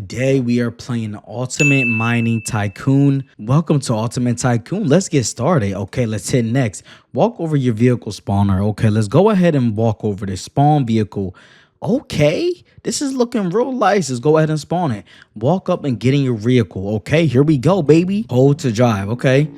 today we are playing Ultimate Mining Tycoon. Welcome to Ultimate Tycoon. Let's get started. Okay, let's hit next. Walk over your vehicle spawner. Okay, let's go ahead and walk over the spawn vehicle. Okay, this is looking real nice. Let's go ahead and spawn it. Walk up and get in your vehicle. Okay, here we go, baby. Hold to drive. Okay.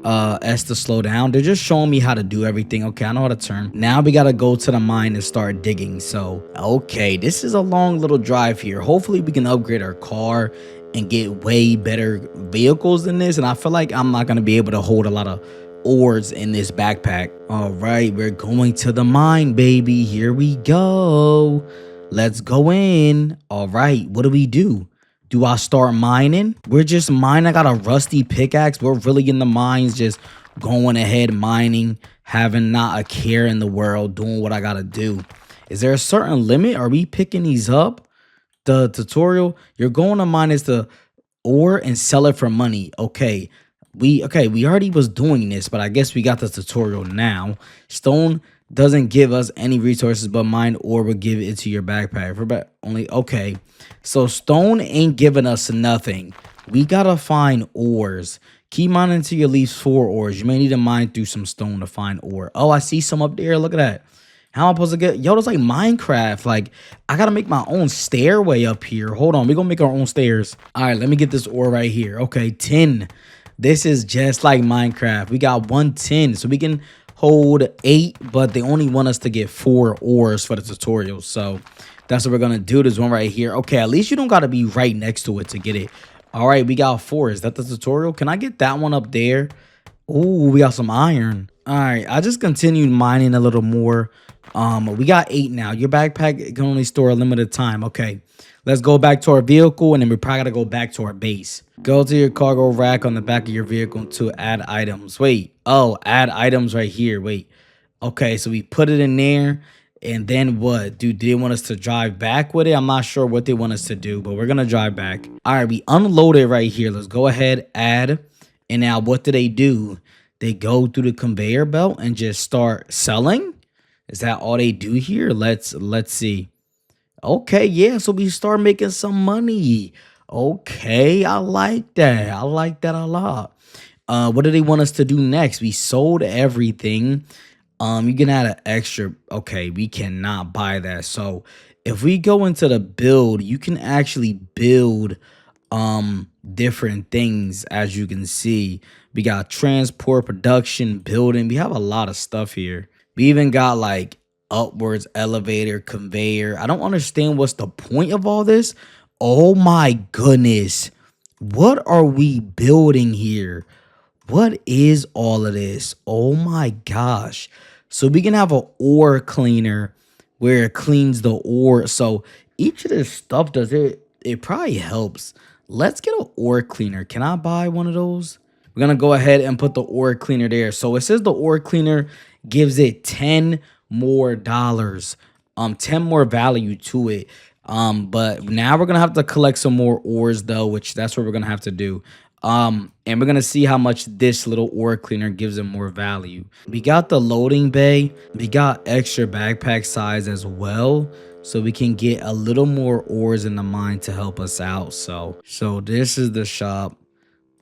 S to slow down. They're just showing me how to do everything. Okay, I know how to turn. Now we gotta go to the mine and start digging. So okay, this is a long little drive here. Hopefully we can upgrade our car and get way better vehicles than this. And I feel like I'm not gonna be able to hold a lot of ores in this backpack. All right, we're going to the mine, baby. Here we go. Let's go in. All right, what do we do? Do I start mining? We're just mining. I got a rusty pickaxe. We're really in the mines, just going ahead mining, having not a care in the world, doing what I gotta do. Is there a certain limit? Are we picking these up? The tutorial, you're going to mine is the ore and sell it for money. Okay. We already was doing this, but I guess we got the tutorial now. Stone doesn't give us any resources, but mine ore will give it to your backpack for only. Okay, so stone ain't giving us nothing. We gotta find ores. Keep mining until you leave 4 ores. You may need to mine through some stone to find ore. Oh, I see some up there. Look at that. How am I supposed to get? Yo, that's like Minecraft. Like, I gotta make my own stairway up here. Hold on, we're gonna make our own stairs. All right, let me get this ore right here. Okay, 10. This is just like Minecraft. We got 110, so we can hold 8, but they only want us to get 4 ores for the tutorial. So that's what we're gonna do. This one right here. Okay, at least you don't gotta be right next to it to get it. All right, we got 4. Is that the tutorial? Can I get that one up there? Oh, we got some iron. All right, I just continued mining a little more. We got 8 now. Your backpack can only store a limited time. Okay, let's go back to our vehicle, and then we probably gotta go back to our base. Go to your cargo rack on the back of your vehicle to add items. Wait, oh, add items right here. Wait, okay, so we put it in there, and then what? Dude, do they want us to drive back with it? I'm not sure what they want us to do, but we're gonna drive back. All right, we unload it right here. Let's go ahead, add, and now what do? They go through the conveyor belt and just start selling. Is that all they do here? Let's see. Okay, yeah, so we start making some money. Okay, I like that. I like that a lot. What do they want us to do next? We sold everything. You can add an extra. Okay, we cannot buy that. So if we go into the build, you can actually build different things. As you can see, we got transport, production, building. We have a lot of stuff here. We even got like upwards elevator, conveyor. I don't understand what's the point of all this. Oh my goodness. What are we building here? What is all of this? Oh my gosh. So we can have an ore cleaner where it cleans the ore. So each of this stuff does it. It probably helps. Let's get an ore cleaner. Can I buy one of those? We're going to go ahead and put the ore cleaner there. So it says the ore cleaner gives it 10 more dollars, 10 more value to it. But now we're gonna have to collect some more ores though, which that's what we're gonna have to do. And we're gonna see how much this little ore cleaner gives them more value. We got the loading bay. We got extra backpack size as well, so we can get a little more ores in the mine to help us out. So this is the shop.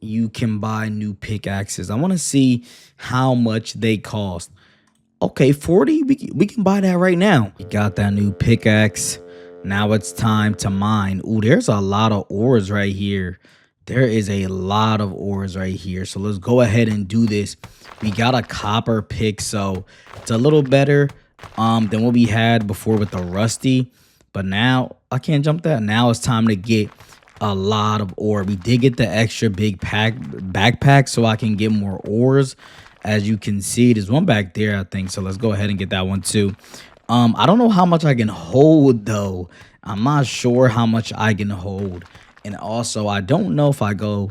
You can buy new pickaxes. I want to see how much they cost. Okay, 40. We can buy that right now. We got that new pickaxe. Now it's time to mine. Ooh, there's a lot of ores right here. There is a lot of ores right here. So let's go ahead and do this. We got a copper pick, so it's a little better than what we had before with the rusty. But now I can't jump that. Now it's time to get a lot of ore. We did get the extra big backpack so I can get more ores. As you can see, there's one back there, I think. So let's go ahead and get that one too. I don't know how much I can hold though. I'm not sure how much I can hold. And also, I don't know if I go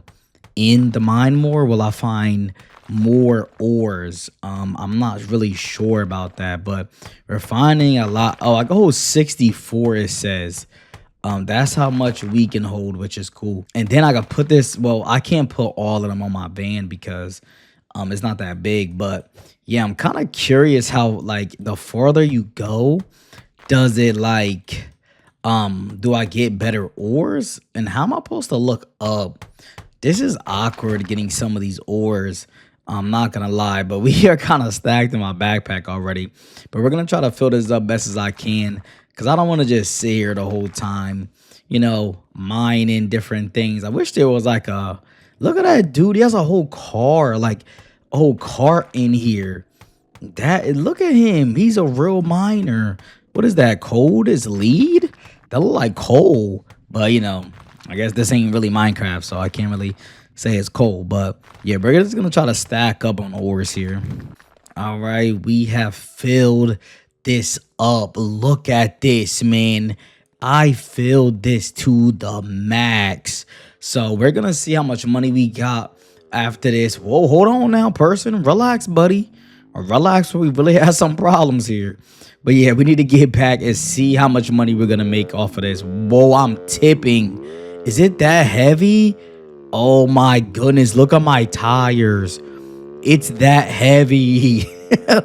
in the mine more, will I find more ores? I'm not really sure about that, but we're finding a lot. Oh, I can hold 64, it says. That's how much we can hold, which is cool. And then I can put this, well, I can't put all of them on my van because it's not that big. But yeah, I'm kind of curious how, like, the farther you go, does it like Do I get better ores? And how am I supposed to look up? This is awkward getting some of these ores. I'm not gonna lie, but we are kind of stacked in my backpack already. But we're gonna try to fill this up best as I can because I don't want to just sit here the whole time, mining different things. I wish there was like a look at that dude. He has a whole car, like a whole cart in here. That look at him. He's a real miner. What is that? Cold is lead? That look like coal. But I guess this ain't really Minecraft, so I can't really say it's coal. But yeah, we're just gonna try to stack up on ores here. All right, we have filled this up. Look at this, man. I filled this to the max. So we're gonna see how much money we got after this. Whoa, hold on now, person. Relax, buddy. Or relax, we really have some problems here. But yeah, we need to get back and see how much money we're gonna make off of this. Whoa, I'm tipping. Is it that heavy? Oh my goodness, look at my tires. It's that heavy.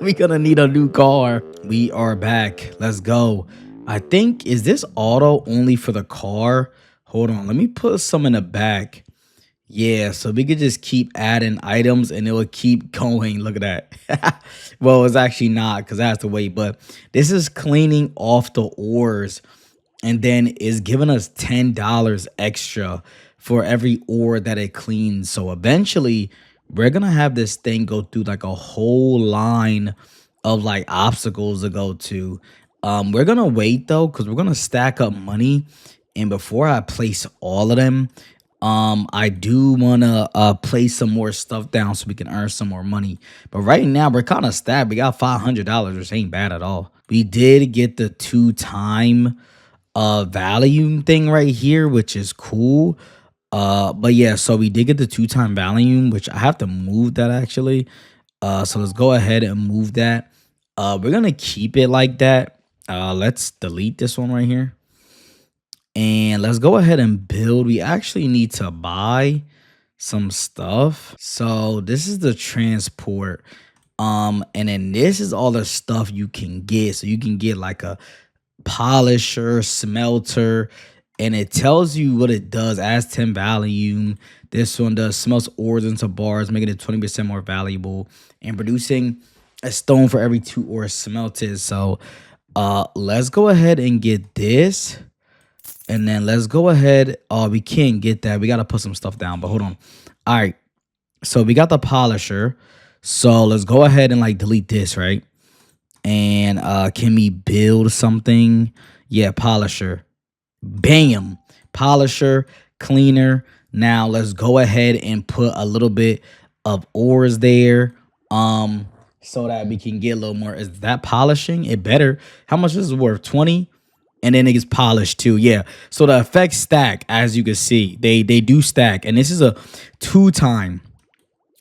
We're gonna need a new car. We are back. Let's go. I think, is this auto only for the car? Hold on, let me put some in the back. Yeah, so we could just keep adding items and it will keep going. Look at that. Well, it's actually not because I have to wait, but this is cleaning off the ores and then is giving us $10 extra for every ore that it cleans. So eventually we're going to have this thing go through like a whole line of like obstacles to go to. We're going to wait though, because we're going to stack up money. And before I place all of them, I do want to place some more stuff down so we can earn some more money. But right now we're kind of stacked. We got $500, which ain't bad at all. We did get the 2-time volume thing right here, which is cool. But yeah, so we did get the 2-time volume, which I have to move that actually. So let's go ahead and move that. We're gonna keep it like that. Let's delete this one right here. And let's go ahead and build. We actually need to buy some stuff. So this is the transport. And then this is all the stuff you can get. So you can get like a polisher, smelter, and it tells you what it does. Adds 10 volume. This one does smelts ores into bars, making it 20% more valuable and producing a stone for every 2 ores smelted. So let's go ahead and get this. And then let's go ahead. Oh, we can't get that. We got to put some stuff down, but hold on. All right. So we got the polisher. So let's go ahead and like delete this, right? And can we build something? Yeah, polisher. Bam. Polisher, cleaner. Now let's go ahead and put a little bit of ores there. So that we can get a little more. Is that polishing? It better. How much is this worth? 20? And then it gets polished too. Yeah. So the effects stack, as you can see. They do stack. And this is a 2-time.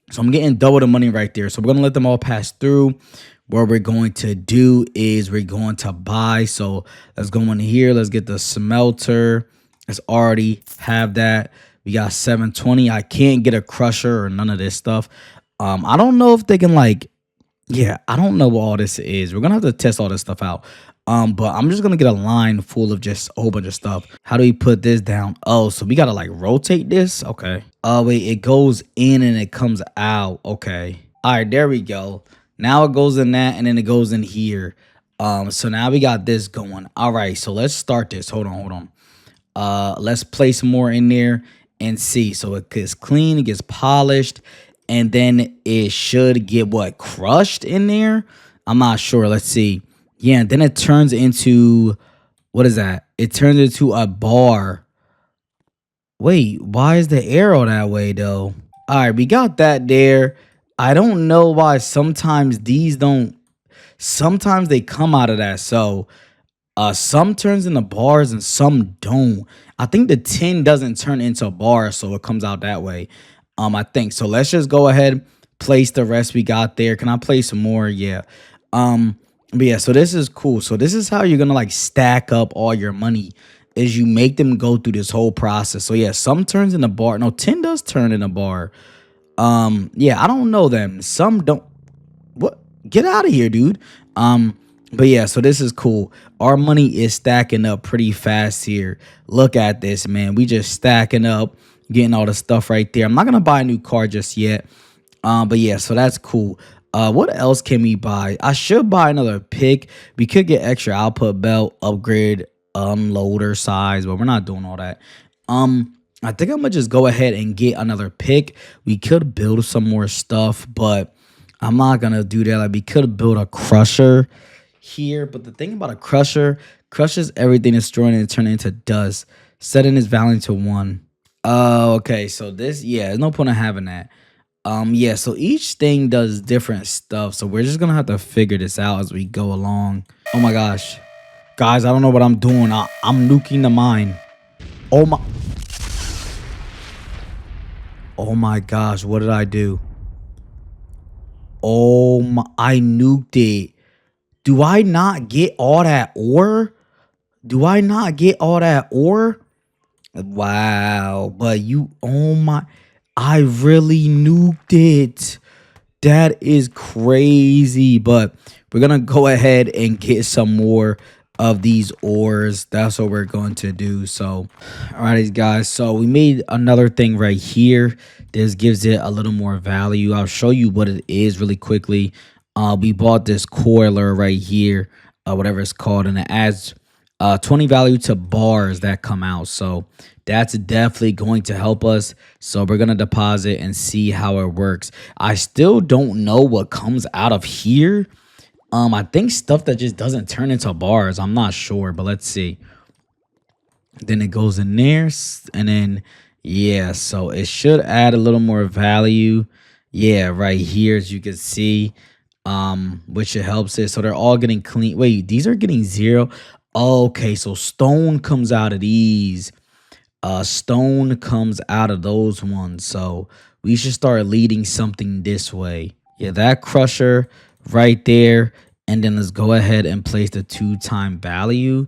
So I'm getting double the money right there. So we're going to let them all pass through. What we're going to do is we're going to buy. So let's go in here. Let's get the smelter. Let's already have that. We got 720. I can't get a crusher or none of this stuff. I don't know if they can like, yeah, I don't know what all this is. We're going to have to test all this stuff out. But I'm just gonna get a line full of just a whole bunch of stuff. How do we put this down? Oh, so we gotta like rotate this. Okay. Oh wait, it goes in and it comes out. Okay. All right, there we go. Now it goes in that and then it goes in here. So now we got this going. All right, so let's start this. Hold on. Let's place more in there and see. So it gets clean, it gets polished, and then it should get what, crushed in there? I'm not sure. Let's see. Yeah, and then it turns into, what is that? It turns into a bar. Wait, why is the arrow that way though? All right, we got that there. I don't know why sometimes these don't, sometimes they come out of that. So some turns into bars and some don't. I think the tin doesn't turn into a bar, so it comes out that way. I think. So let's just go ahead, place the rest we got there. Can I place some more? Yeah. But yeah, so this is cool. So this is how you're gonna like stack up all your money, is you make them go through this whole process. So yeah, some turns in a bar. No, 10 does turn in a bar. Yeah, I don't know them. Some don't. What? Get out of here, dude. But yeah, so this is cool. Our money is stacking up pretty fast here. Look at this, man. We just stacking up, getting all the stuff right there. I'm not gonna buy a new car just yet. But yeah, so that's cool. What else can we buy? I should buy another pick. We could get extra output belt, upgrade, loader size, but we're not doing all that. I think I'm gonna just go ahead and get another pick. We could build some more stuff, but I'm not gonna do that. Like we could build a crusher here, but the thing about a crusher, crushes everything, destroying it and turning it into dust, setting its value to 1. Okay, so this, yeah, there's no point in having that. Yeah, so each thing does different stuff, so we're just gonna have to figure this out as we go along. Oh my gosh, guys, I don't know what I'm doing. I'm nuking the mine. Oh my, oh my gosh, what did I do? Oh my, I nuked it. Do I not get all that ore? Do I not get all that ore? Wow, but you, oh my, I really nuked it. That is crazy, but we're gonna go ahead and get some more of these ores. That's what we're going to do. So, alrighty, guys. So we made another thing right here. This gives it a little more value. I'll show you what it is really quickly. We bought this coiler right here, whatever it's called, and it adds 20 value to bars that come out. So that's definitely going to help us. So we're going to deposit and see how it works. I still don't know what comes out of here. I think stuff that just doesn't turn into bars. I'm not sure, but let's see. Then it goes in there, and then, yeah, so it should add a little more value. Yeah, right here, as you can see, which it helps it. So they're all getting clean. Wait, these are getting 0. Okay, so stone comes out of these. Stone comes out of those ones. So we should start leading something this way. Yeah, that crusher right there. And then let's go ahead and place the 2-time value.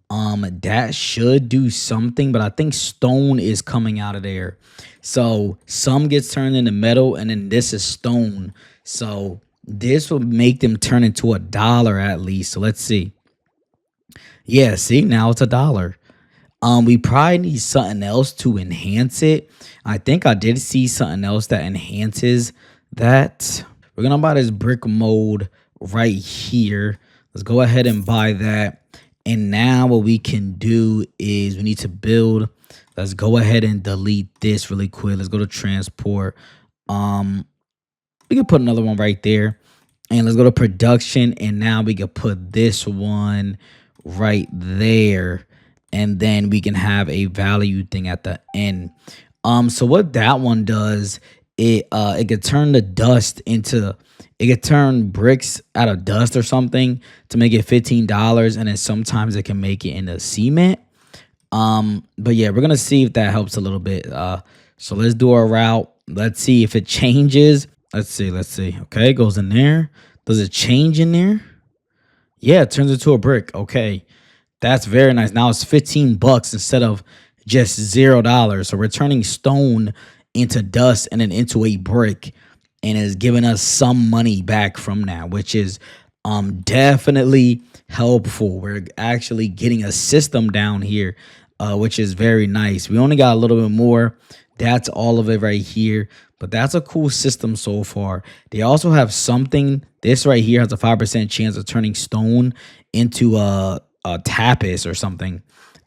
That should do something, but I think stone is coming out of there. So some gets turned into metal, and then this is stone. So this will make them turn into $1 at least. So let's see. Yeah, see, now it's $1. We probably need something else to enhance it. I think I did see something else that enhances that. We're gonna buy this brick mold right here. Let's go ahead and buy that. And now what we can do is we need to build. Let's go ahead and delete this really quick. Let's go to transport. We can put another one right there. And let's go to production. And now we can put this one right there. And then we can have a value thing at the end. So what that one does, it could turn the dust into, it could turn bricks out of dust or something to make it $15, and then sometimes it can make it into cement. But yeah, we're gonna see if that helps a little bit. So let's do our route. Let's see if it changes. Let's see. Okay, it goes in there. Does it change in there? Yeah, it turns into a brick. Okay, that's very nice. Now it's $15 instead of just $0. So we're turning stone into dust and then into a brick, and is giving us some money back from that, which is definitely helpful. We're actually getting a system down here, which is very nice. We only got a little bit more. That's all of it right here, but that's a cool system so far. They also have something. This right here has a 5% chance of turning stone into a tapis or something.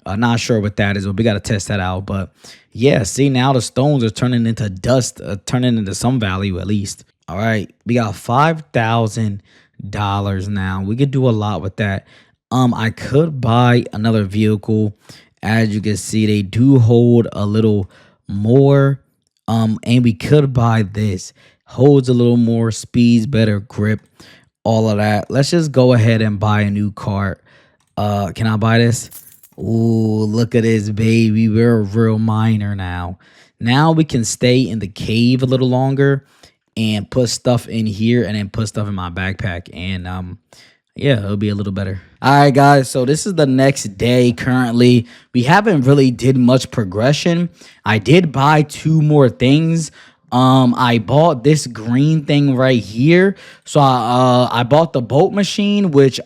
Not sure what that is, but we got to test that out. But yeah, see, now the stones are turning into dust, turning into some value at least. All right, we got $5,000 now. We could do a lot with that. I could buy another vehicle. As you can see, they do hold a little more. And we could buy this. Holds a little more, speeds better, grip, all of that. Let's just go ahead and buy a new cart. Can I buy this? Ooh, look at this, baby. We're a real miner now. Now we can stay in the cave a little longer and put stuff in here and then put stuff in my backpack. And yeah, it'll be a little better. All right, guys. So this is the next day currently. We haven't really did much progression. I did buy 2 more things, I bought this green thing right here. So I bought the boat machine, which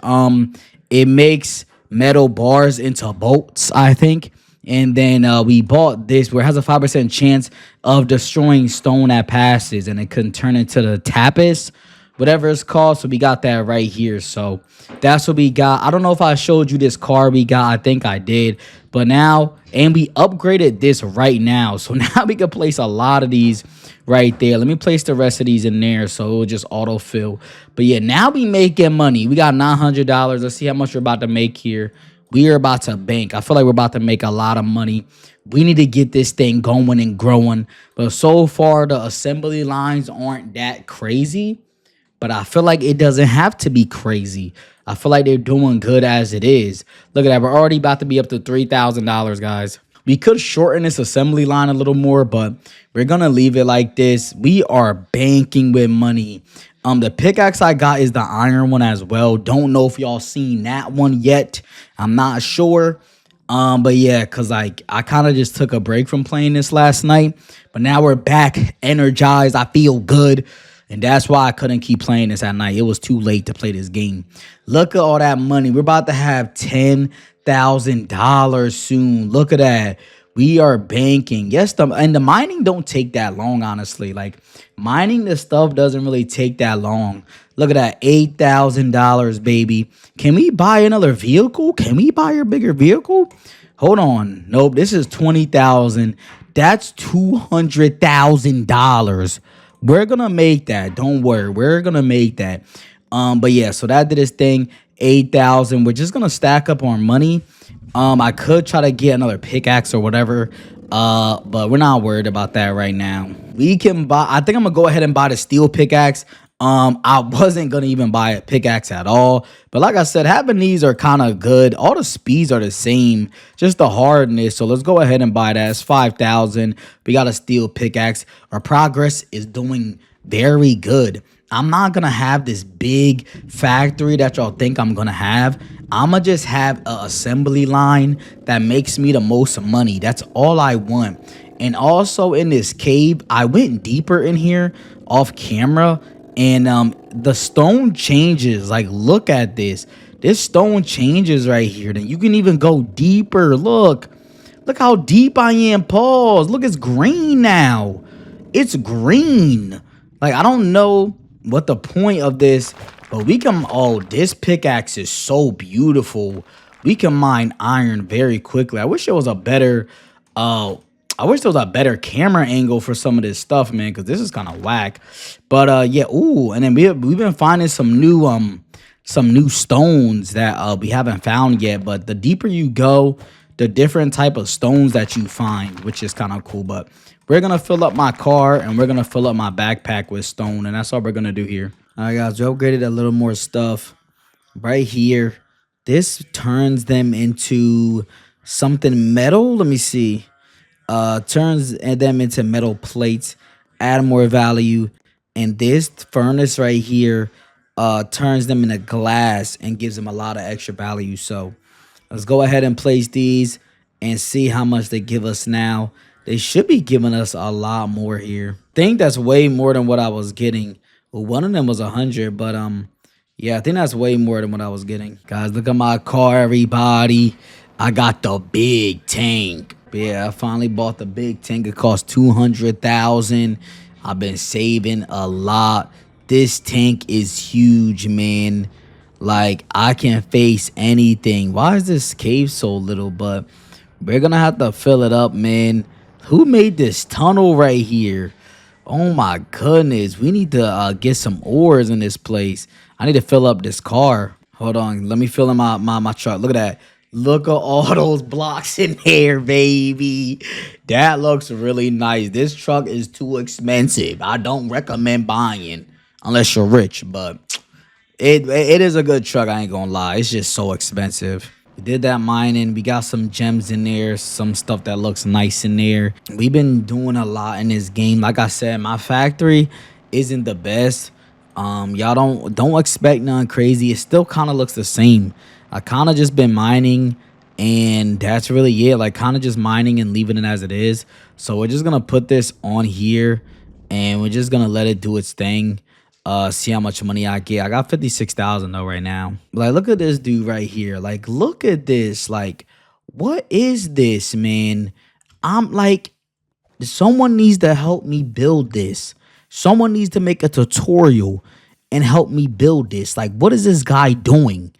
it makes metal bars into boats, I think. And then we bought this where it has a 5% chance of destroying stone that passes, and it can turn into the tapis, whatever it's called. So we got that right here. So that's what we got. I don't know if I showed you this car we got. I think I did. But now, and we upgraded this right now. So now we can place a lot of these right there. Let me place the rest of these in there so it will just autofill. But yeah, now we making money. We got $900. Let's see how much we're about to make here. We are about to bank. I feel like we're about to make a lot of money. We need to get this thing going and growing. But so far, the assembly lines aren't that crazy. But I feel like it doesn't have to be crazy. I feel like they're doing good as it is. Look at that. We're already about to be up to $3,000, guys. We could shorten this assembly line a little more, but we're going to leave it like this. We are banking with money. The pickaxe I got is the iron one as well. Don't know if y'all seen that one yet. I'm not sure. But yeah, because like I kind of just took a break from playing this last night. But now we're back, energized. I feel good. And that's why I couldn't keep playing this at night. It was too late to play this game. Look at all that money. We're about to have $10,000 soon. Look at that. We are banking. Yes, and the mining don't take that long, honestly. Like, mining the stuff doesn't really take that long. Look at that. $8,000, baby. Can we buy another vehicle? Can we buy a bigger vehicle? Hold on. Nope, this is $20,000. That's $200,000. We're gonna make that. Don't worry. We're gonna make that. But yeah, so that did its thing. 8,000. We're just gonna stack up our money. I could try to get another pickaxe or whatever. But we're not worried about that right now. We can buy. I think I'm gonna go ahead and buy the steel pickaxe. I wasn't gonna even buy a pickaxe at all, but like I said, having these are kind of good. All the speeds are the same, just the hardness. So let's go ahead and buy that. It's 5,000. We got a steel pickaxe. Our progress is doing very good. I'm not gonna have this big factory that y'all think I'm gonna have. I'ma just have an assembly line that makes me the most money. That's all I want. And also in this cave, I went deeper in here off camera. And the stone changes. Like, look at this. This stone changes right here. Then you can even go deeper. Look how deep I am. Pause. Look, it's green now. It's green. Like, I don't know what the point of this, but we can. Oh, this pickaxe is so beautiful. We can mine iron very quickly. I wish there was a better camera angle for some of this stuff, man, because this is kind of whack. But yeah, ooh, and then we've been finding some new stones that we haven't found yet. But the deeper you go, the different type of stones that you find, which is kind of cool. But we're gonna fill up my car and we're gonna fill up my backpack with stone, and that's all we're gonna do here. All right, guys, we upgraded a little more stuff right here. This turns them into something metal. Let me see. Turns them into metal plates, add more value. And this furnace right here turns them into glass and gives them a lot of extra value. So let's go ahead and place these and see how much they give us now. They should be giving us a lot more here. I think that's way more than what I was getting. Well, one of them was 100, but yeah, I think that's way more than what I was getting. Guys, look at my car, everybody. I got the big tank. But yeah, I finally bought the big tank. It cost 200,000. I've been saving a lot. This tank is huge, man. Like, I can face anything. Why is this cave so little? But we're gonna have to fill it up, man. Who made this tunnel right here? Oh my goodness. We need to get some ores in this place. I need to fill up this car. Hold on. Let me fill in my truck. Look at that. Look at all those blocks in there, baby. That looks really nice. This truck is too expensive. I don't recommend buying unless you're rich, but it is a good truck. I ain't gonna lie. It's just so expensive. We did that mining. We got some gems in there, some stuff that looks nice in there. We've been doing a lot in this game. Like I said, my factory isn't the best. Y'all don't expect nothing crazy. It still kind of looks the same. I kind of just been mining, and that's really it. Like, kind of just mining and leaving it as it is. So we're just gonna put this on here, and we're just gonna let it do its thing. See how much money I get. I got 56,000 though right now. Like, look at this dude right here. Like, look at this. Like, what is this, man? I'm like, someone needs to help me build this. Someone needs to make a tutorial and help me build this. Like, what is this guy doing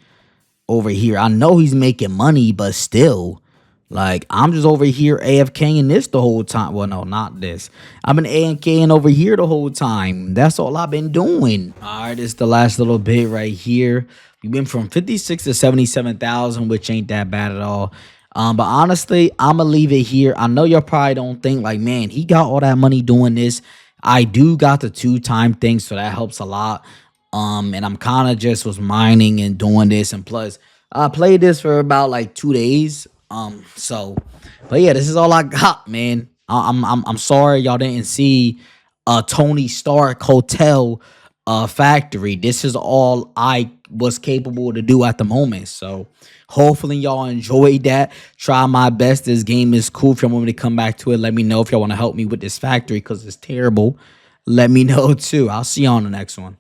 over here? I know he's making money, but still, like, I'm just over here AFKing this the whole time. Well, no, not this. I've been AFKing over here the whole time. That's all I've been doing. All right, it's the last little bit right here. We went from 56 to 77,000, which ain't that bad at all. But honestly, I'm gonna leave it here. I know y'all probably don't think like, man, he got all that money doing this. I do got the 2-time thing, so that helps a lot. And I'm kind of just was mining and doing this, and plus I played this for about like 2 days. But yeah, this is all I got, man. I'm sorry y'all didn't see Tony Stark Hotel factory. This is all I was capable to do at the moment. So hopefully y'all enjoyed that. Try my best. This game is cool. If y'all want me to come back to it, let me know. If y'all want to help me with this factory because it's terrible, let me know too. I'll see you on the next one.